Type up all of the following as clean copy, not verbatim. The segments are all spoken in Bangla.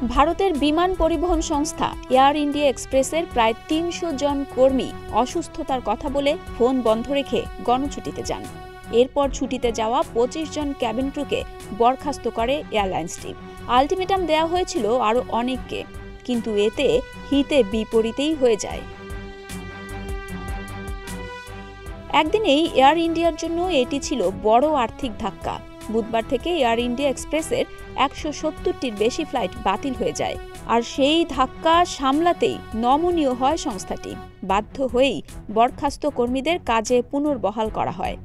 ভারতের বিমান পরিবহন সংস্থা এয়ার ইন্ডিয়া এক্সপ্রেসের প্রায় ৩০০ জন কর্মী অসুস্থতার কথা বলে ফোন বন্ধ রেখে গণছুটিতে যান। এরপর ছুটিতে যাওয়া ২৫ জন ক্যাবিন ক্রুকে বরখাস্ত করে এয়ারলাইন্সটি। আলটিমেটাম দেয়া হয়েছিল আরও অনেককে, কিন্তু এতে হিতে বিপরীতেই হয়ে যায়। একদিনেই এয়ার ইন্ডিয়ার জন্য এটি ছিল বড় আর্থিক ধাক্কা। বুধবার থেকে এয়ার ইন্ডিয়া এক্সপ্রেসের ১৭০টির বেশি ফ্লাইট বাতিল হয়ে যায়। আর সেই ধাক্কা সামলাতেই নমনীয় হয় সংস্থাটি। বাধ্য হয়েই বরখাস্ত কর্মীদের কাজে পুনর্বহাল করা হয়।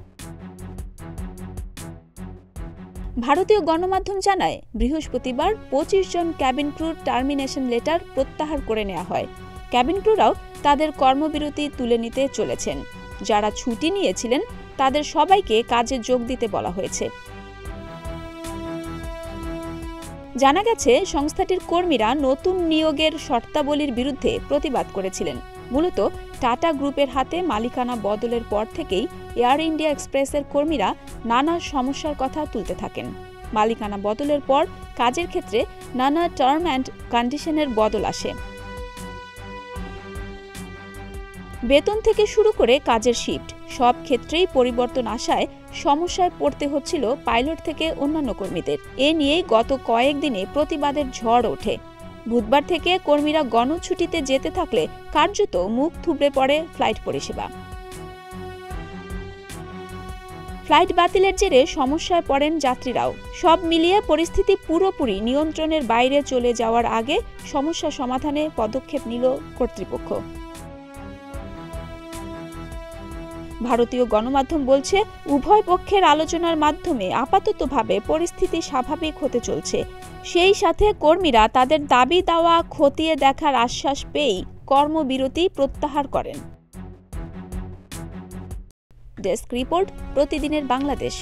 ভারতীয় গণমাধ্যম জানায়, বৃহস্পতিবার ২৫ জন ক্যাবিন ক্রুর টার্মিনেশন লেটার প্রত্যাহার করে নেওয়া হয়। ক্যাবিন ক্রুরাও তাদের কর্মবিরতি তুলে নিতে চলেছেন। যারা ছুটি নিয়েছিলেন তাদের সবাইকে কাজে যোগ দিতে বলা হয়েছে। জানা গেছে, সংস্থাটির কর্মীরা নতুন নিয়োগের শর্তাবলীর বিরুদ্ধে প্রতিবাদ করেছিলেন। মূলত টাটা গ্রুপের হাতে মালিকানা বদলের পর থেকেই এয়ার ইন্ডিয়া এক্সপ্রেসের কর্মীরা নানা সমস্যার কথা তুলতে থাকেন। মালিকানা বদলের পর কাজের ক্ষেত্রে নানা টার্ম অ্যান্ড কন্ডিশনের বদল আসে। বেতন থেকে শুরু করে কাজের শিফট সব ক্ষেত্রেই পরিবর্তন আসায় সমস্যায় পড়তে হচ্ছিল পাইলট থেকে অন্যান্য কর্মীদের। এ নিয়েই গত কয়েকদিনে প্রতিবাদের ঝড় ওঠে। বুধবার থেকে কর্মীরা গণছুটিতে যেতে থাকলে কার্যত মুখ থুবড়ে পড়ে ফ্লাইট পরিষেবা। ফ্লাইট বাতিলের জেরে সমস্যায় পড়েন যাত্রীরাও। সব মিলিয়ে পরিস্থিতি পুরোপুরি নিয়ন্ত্রণের বাইরে চলে যাওয়ার আগে সমস্যা সমাধানে পদক্ষেপ নিল কর্তৃপক্ষ। ভারতীয় গণমাধ্যম বলছে, উভয় পক্ষের আলোচনার মাধ্যমে আপাততভাবে পরিস্থিতি স্বাভাবিক হতে চলছে। সেই সাথে কর্মীরা তাদের দাবি দাওয়া খতিয়ে দেখার আশ্বাস পেয়েই কর্মবিরতি প্রত্যাহার করেন। ডেস্ক রিপোর্ট, প্রতিদিনের বাংলাদেশ।